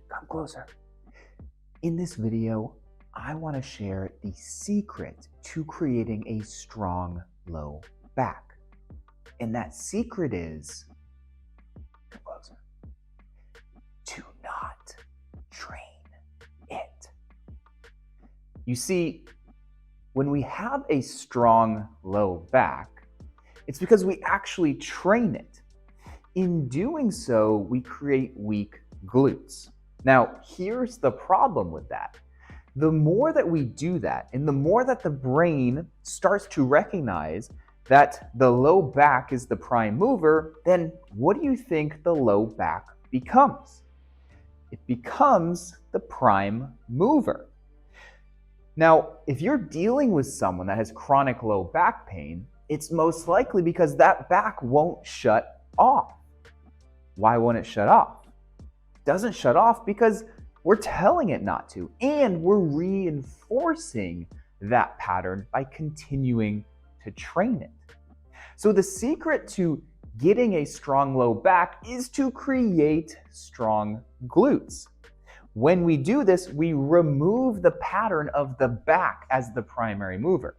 Come closer. In this video, I want to share the secret to creating a strong low back. And that secret is, come closer, to not train it. You see, when we have a strong low back, it's because we actually train it. In doing so, we create weak glutes. Now, here's the problem with that. The more that we do that, and the more that the brain starts to recognize that the low back is the prime mover, then what do you think the low back becomes? It becomes the prime mover. Now, if you're dealing with someone that has chronic low back pain, it's most likely because that back won't shut off. Why won't it shut off? It doesn't shut off because we're telling it not to, and we're reinforcing that pattern by continuing to train it. So the secret to getting a strong low back is to create strong glutes. When we do this, we remove the pattern of the back as the primary mover,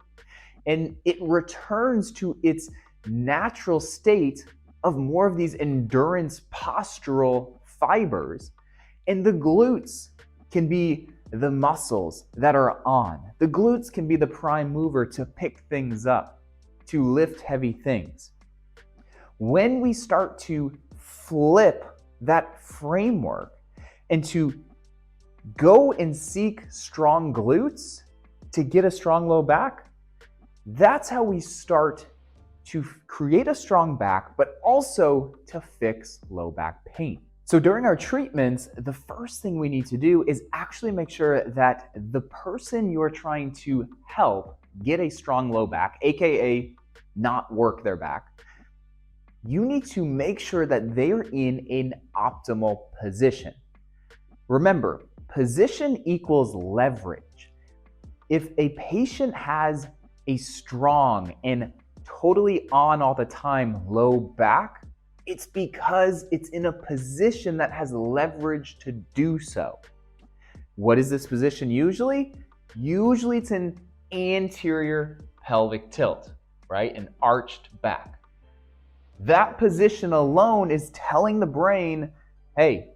and it returns to its natural state of more of these endurance postural fibers, and the glutes can be the muscles that are on. The glutes can be the prime mover to pick things up, to lift heavy things. When we start to flip that framework and to go and seek strong glutes to get a strong low back, that's how we start to create a strong back, but also to fix low back pain. So during our treatments, the first thing we need to do is actually make sure that the person you're trying to help get a strong low back, aka not work their back, you need to make sure that they're in an optimal position. Remember, position equals leverage. If a patient has a strong and totally on all the time low back, it's because it's in a position that has leverage to do so. What is this position usually? Usually it's an anterior pelvic tilt, right? An arched back. That position alone is telling the brain, hey,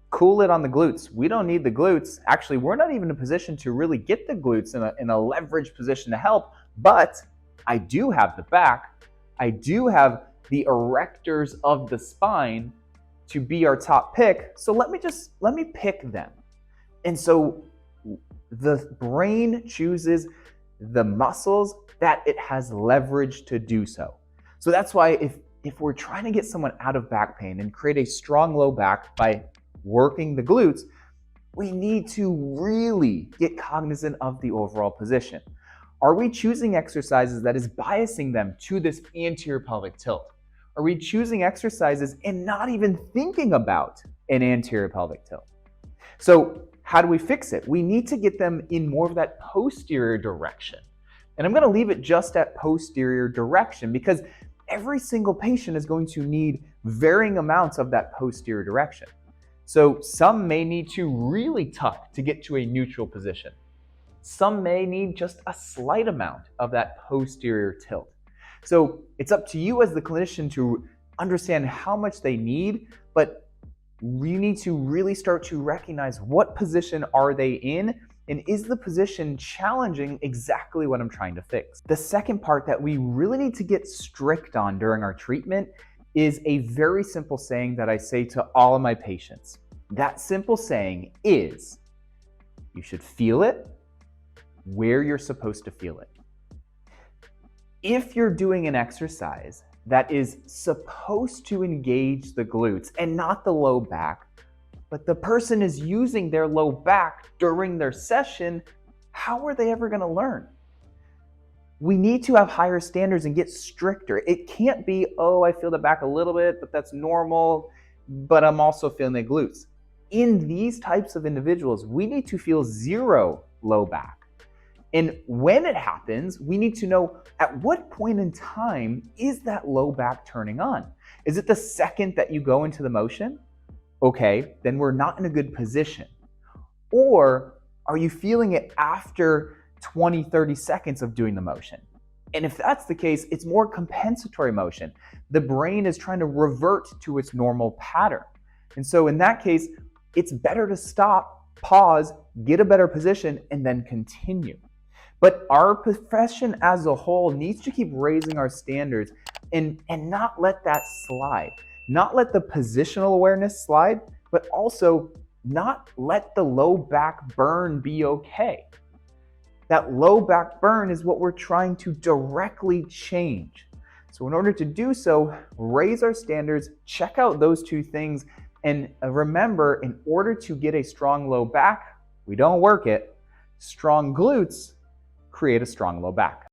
cool it on the glutes. We don't need the glutes. Actually, we're not even in a position to really get the glutes in a leveraged position to help, but I do have the back. I do have the erectors of the spine to be our top pick. So let me pick them. And so the brain chooses the muscles that it has leverage to do so. So that's why if we're trying to get someone out of back pain and create a strong low back by working the glutes, we need to really get cognizant of the overall position. Are we choosing exercises that is biasing them to this anterior pelvic tilt? Are we choosing exercises and not even thinking about an anterior pelvic tilt? So how do we fix it? We need to get them in more of that posterior direction. And I'm going to leave it just at posterior direction because every single patient is going to need varying amounts of that posterior direction. So some may need to really tuck to get to a neutral position. Some may need just a slight amount of that posterior tilt. So it's up to you as the clinician to understand how much they need, but you need to really start to recognize what position are they in, and is the position challenging exactly what I'm trying to fix. The second part that we really need to get strict on during our treatment is a very simple saying that I say to all of my patients. That simple saying is, you should feel it where you're supposed to feel it. If you're doing an exercise that is supposed to engage the glutes and not the low back, but the person is using their low back during their session, how are they ever going to learn? We need to have higher standards and get stricter. It can't be, oh, I feel the back a little bit, but that's normal, but I'm also feeling the glutes. In these types of individuals, we need to feel zero low back. And when it happens, we need to know at what point in time is that low back turning on? Is it the second that you go into the motion? Okay, then we're not in a good position. Or are you feeling it after 20, 30 seconds of doing the motion? And if that's the case, it's more compensatory motion. The brain is trying to revert to its normal pattern. And so in that case, it's better to stop, pause, get a better position, and then continue. But our profession as a whole needs to keep raising our standards and not let that slide. Not let the positional awareness slide, but also not let the low back burn be okay. That low back burn is what we're trying to directly change. So in order to do so, raise our standards, check out those two things, and remember, in order to get a strong low back, we don't work it. Strong glutes create a strong low back.